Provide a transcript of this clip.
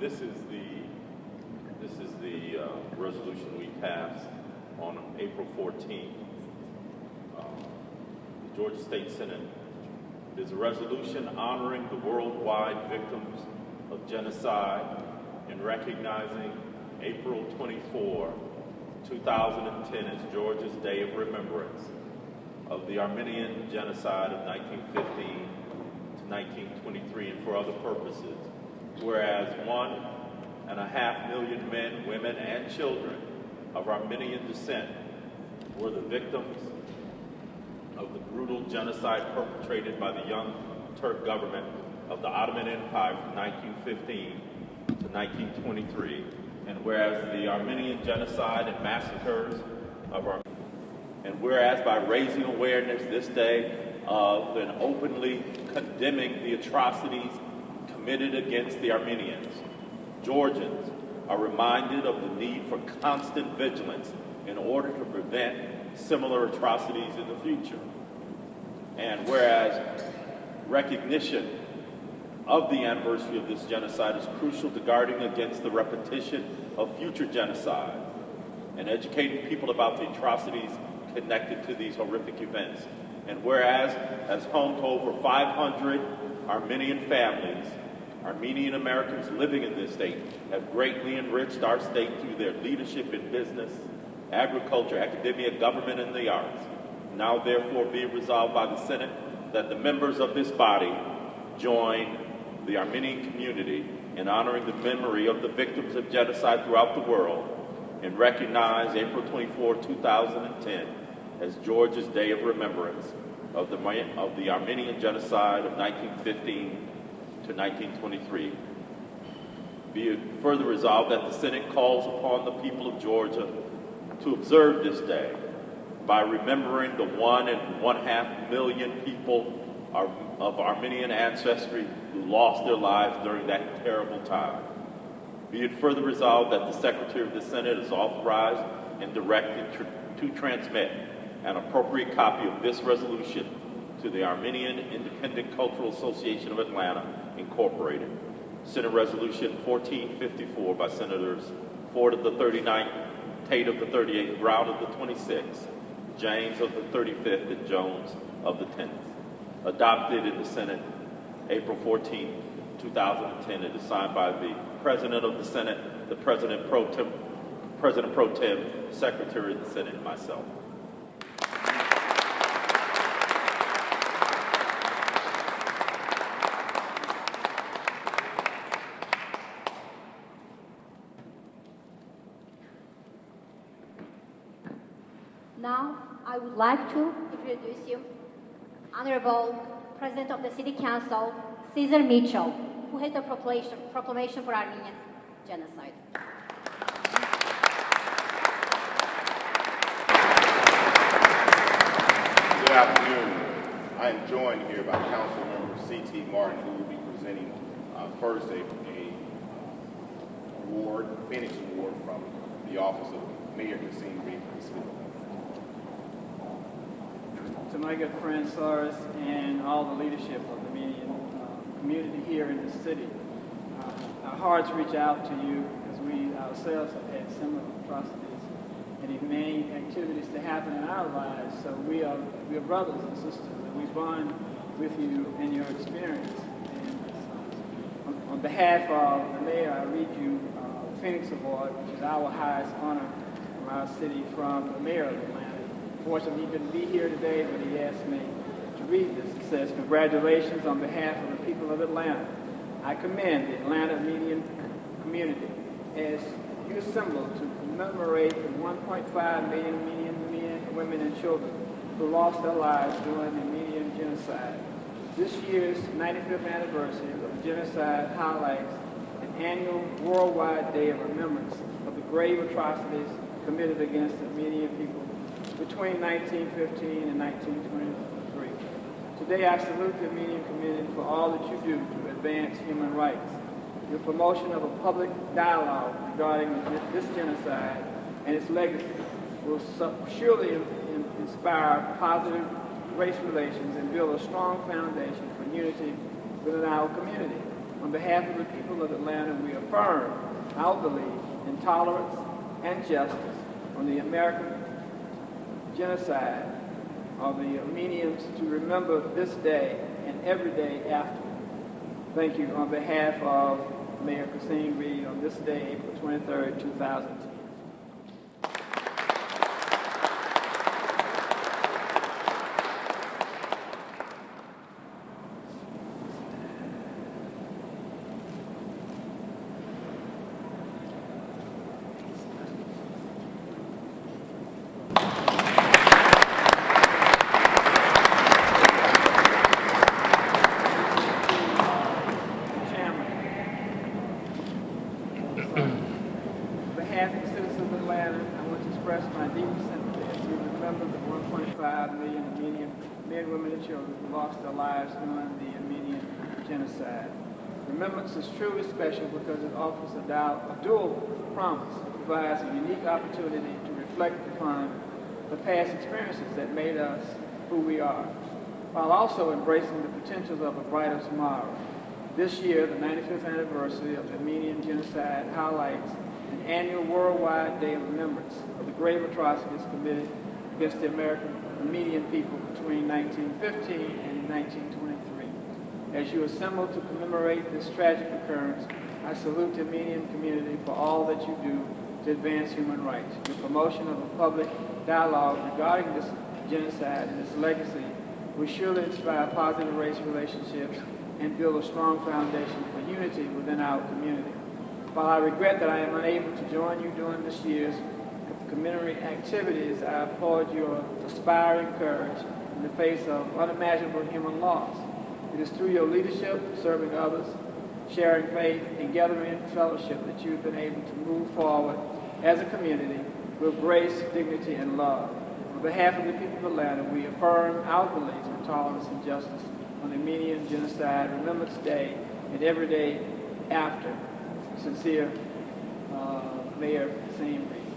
This is the resolution we passed on April 14th. The Georgia State Senate is a resolution honoring the worldwide victims of genocide and recognizing April 24, 2010 as Georgia's Day of Remembrance of the Armenian Genocide of 1915 to 1923 and for other purposes. Whereas 1.5 million men, women, and children of Armenian descent were the victims of the brutal genocide perpetrated by the Young Turk government of the Ottoman Empire from 1915 to 1923. And whereas the Armenian genocide and massacres of and whereas by raising awareness this day of and openly condemning the atrocities committed against the Armenians, Georgians are reminded of the need for constant vigilance in order to prevent similar atrocities in the future. And whereas recognition of the anniversary of this genocide is crucial to guarding against the repetition of future genocide and educating people about the atrocities connected to these horrific events. And whereas, as home to over 500 Armenian families, Armenian Americans living in this state have greatly enriched our state through their leadership in business, agriculture, academia, government, and the arts. Now therefore be it resolved by the Senate that the members of this body join the Armenian community in honoring the memory of the victims of genocide throughout the world and recognize April 24, 2010 as Georgia's Day of Remembrance of the Armenian Genocide of 1915 to 1923. Be it further resolved that the Senate calls upon the people of Georgia to observe this day by remembering the 1.5 million people of Armenian ancestry who lost their lives during that terrible time. Be it further resolved that the Secretary of the Senate is authorized and directed to transmit an appropriate copy of this resolution to the Armenian Independent Cultural Association of Atlanta, Incorporated. Senate Resolution 1454 by Senators Ford of the 39th, Tate of the 38th, Brown of the 26th, James of the 35th, and Jones of the 10th. Adopted in the Senate April 14, 2010, and is signed by the President of the Senate, the President Pro Tem, Secretary of the Senate, and myself. Now, I would like to introduce you Honorable President of the City Council, Cesar Mitchell, who has the proclamation for Armenian Genocide. Good afternoon. I am joined here by Council Member C.T. Martin, who will be presenting first a award, Phoenix Award from the Office of Mayor Cassine Reed for the city. To my good friend Cyrus and all the leadership of the Armenian community here in the city, our hearts reach out to you because we ourselves have had similar atrocities and inhumane activities to happen in our lives. So we are brothers and sisters, and we bond with you in your experience. And on behalf of the mayor, I read you the Phoenix Award, which is our highest honor from our city, from the mayor of Atlanta. Fortunately, he couldn't be here today, but he asked me to read this. It says, "Congratulations on behalf of the people of Atlanta. I commend the Atlanta Armenian community as you assemble to commemorate the 1.5 million Armenian men, women, and children who lost their lives during the Armenian Genocide. This year's 95th anniversary of the genocide highlights an annual worldwide day of remembrance of the grave atrocities committed against the Armenian people between 1915 and 1923. Today I salute the Armenian community for all that you do to advance human rights. Your promotion of a public dialogue regarding this genocide and its legacy will surely inspire positive race relations and build a strong foundation for unity within our community. On behalf of the people of Atlanta, we affirm our belief in tolerance and justice on the American genocide of the Armenians, to remember this day and every day after. Thank you on behalf of Mayor Kasim Reed on this day, April 23rd, 2010. Lost their lives during the Armenian Genocide. Remembrance is truly special because it offers a dual promise. It provides a unique opportunity to reflect upon the past experiences that made us who we are, while also embracing the potentials of a brighter tomorrow. This year, the 95th anniversary of the Armenian Genocide highlights an annual worldwide day of remembrance of the grave atrocities committed against the Armenian people between 1915 and 1923. As you assemble to commemorate this tragic occurrence, I salute the Armenian community for all that you do to advance human rights. Your promotion of a public dialogue regarding this genocide and its legacy will surely inspire positive race relationships and build a strong foundation for unity within our community. While I regret that I am unable to join you during this year's commemorative activities, I applaud your aspiring courage in the face of unimaginable human loss. It is through your leadership, serving others, sharing faith, and gathering in fellowship that you've been able to move forward as a community with grace, dignity, and love. On behalf of the people of Atlanta, we affirm our belief in tolerance and justice on the Armenian Genocide Remembrance Day and every day after. Sincere, Mayor Kasim Reed.